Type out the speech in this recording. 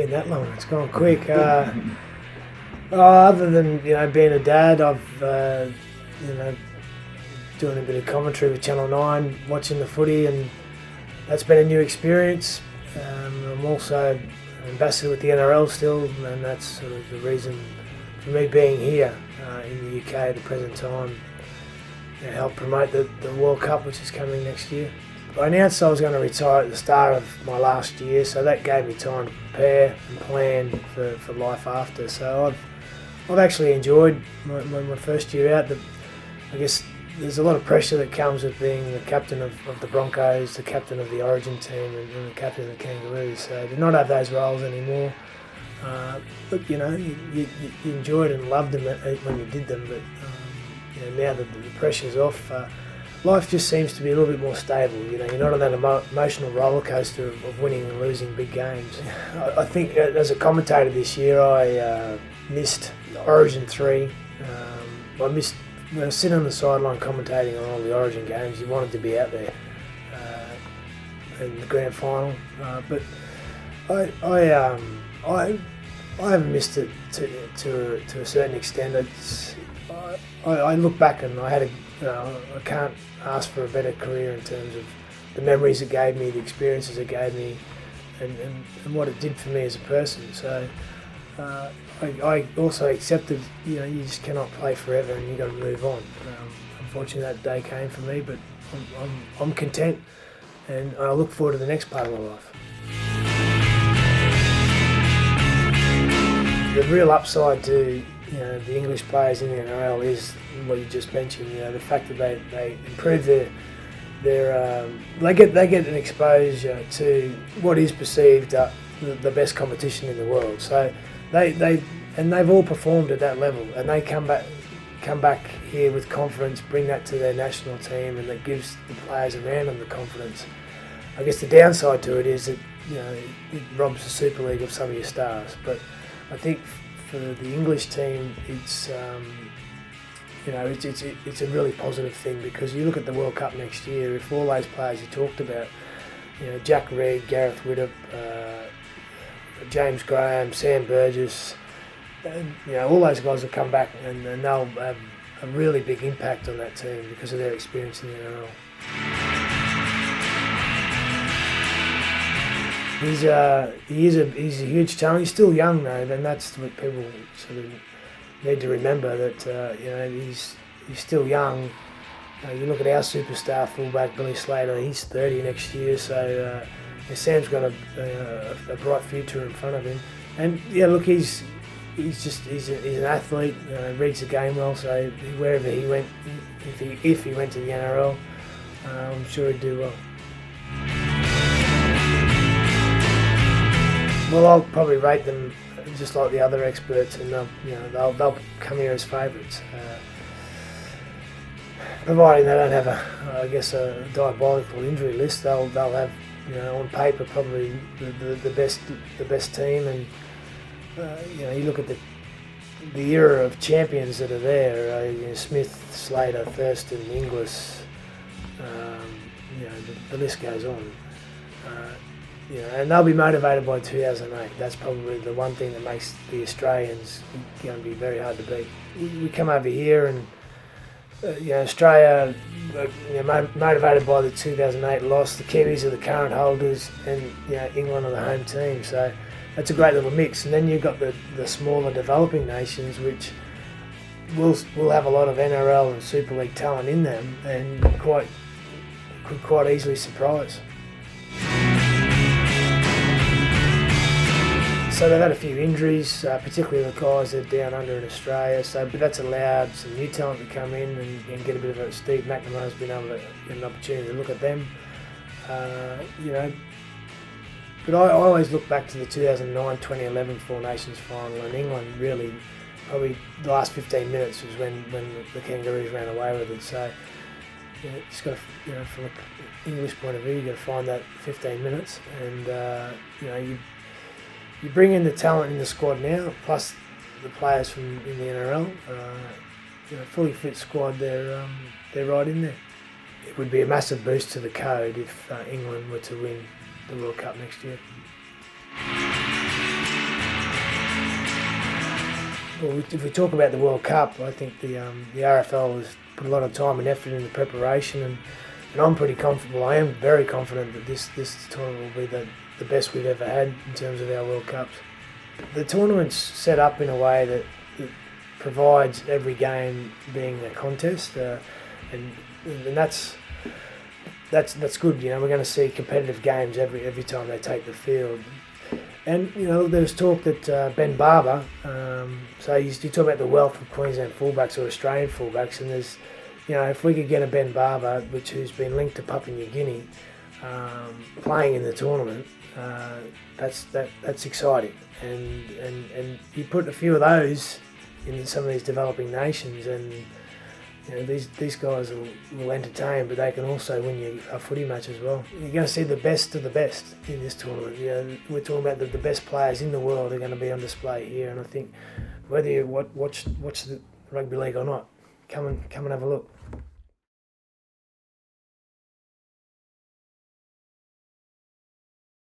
been that long. It's gone quick. Other than being a dad, I've doing a bit of commentary with Channel 9, watching the footy, and that's been a new experience. I'm also an ambassador with the NRL still, and that's sort of the reason for me being here in the UK at the present time. Help promote the World Cup, which is coming next year. I announced I was going to retire at the start of my last year, so that gave me time to prepare and plan for life after. So I've actually enjoyed my first year out. I guess there's a lot of pressure that comes with being the captain of the Broncos, the captain of the Origin team, and the captain of the Kangaroos. So to not have those roles anymore, look, you enjoyed and loved them when you did them, but now that the pressure's off, life just seems to be a little bit more stable. You're not on that emotional roller coaster of winning and losing big games. I think as a commentator this year, I missed Origin 3. I missed when I was sitting on the sideline commentating on all the Origin games. You wanted to be out there in the grand final, but I haven't missed it to a certain extent. I look back and I can't ask for a better career in terms of the memories it gave me, the experiences it gave me, and what it did for me as a person. So I also accepted, you just cannot play forever and you've got to move on. Unfortunately, that day came for me, but I'm content, and I look forward to the next part of my life. The real upside to the English players in the NRL is what you just mentioned. The fact that they improve they get an exposure to what is perceived the best competition in the world. So they've all performed at that level, and they come back here with confidence, bring that to their national team, and that gives the players around them the confidence. I guess the downside to it is that it robs the Super League of some of your stars, but I think for the English team, it's a really positive thing, because you look at the World Cup next year. If all those players you talked about, Jack Reed, Gareth Widdop, James Graham, Sam Burgess, all those guys will come back and they'll have a really big impact on that team because of their experience in the NRL. He's a huge talent. He's still young though, and that's what people sort of need to remember, that he's still young. You look at our superstar fullback Billy Slater. He's 30 next year, so Sam's got a bright future in front of him. And look, he's an athlete. Reads the game well. So wherever he went, if he went to the NRL, I'm sure he'd do well. Well, I'll probably rate them just like the other experts, and they'll come here as favourites, providing they don't have a diabolical injury list. They'll have on paper probably the best team, and you look at the era of champions that are there. Smith, Slater, Thurston, Inglis. The list goes on. And they'll be motivated by 2008. That's probably the one thing that makes the Australians going to be very hard to beat. We come over here and Australia, motivated by the 2008 loss. The Kiwis are the current holders, and England are the home team. So that's a great little mix. And then you've got the smaller developing nations, which will have a lot of NRL and Super League talent in them, and could quite easily surprise. So they've had a few injuries, particularly the guys that are down under in Australia. But that's allowed some new talent to come in and get a bit of a. Steve McNamara's been able to get an opportunity to look at them. But I always look back to the 2009-2011 Four Nations final, and England really, probably the last 15 minutes was when the Kangaroos ran away with it. So just got to, from an English point of view, you've got to find that 15 minutes, and you bring in the talent in the squad now, plus the players in the NRL. Fully fit squad. They're right in there. It would be a massive boost to the code if England were to win the World Cup next year. Well, if we talk about the World Cup, I think the RFL has put a lot of time and effort into preparation, and I'm pretty confident. Well, I am very confident that this tournament will be the best we've ever had in terms of our World Cups. The tournament's set up in a way that provides every game being a contest, and that's good. You know, we're going to see competitive games every time they take the field. And you know, there was talk that Ben Barber. So you talk about the wealth of Queensland fullbacks or Australian fullbacks, and there's, you know, if we could get a Ben Barber, who's been linked to Papua New Guinea, playing in the tournament, that's exciting. And you put a few of those in some of these developing nations, and you know, these guys will entertain, but they can also win you a footy match as well. You're going to see the best of the best in this tournament. You know, we're talking about the best players in the world are going to be on display here, and I think whether you watch the rugby league or not, come and have a look.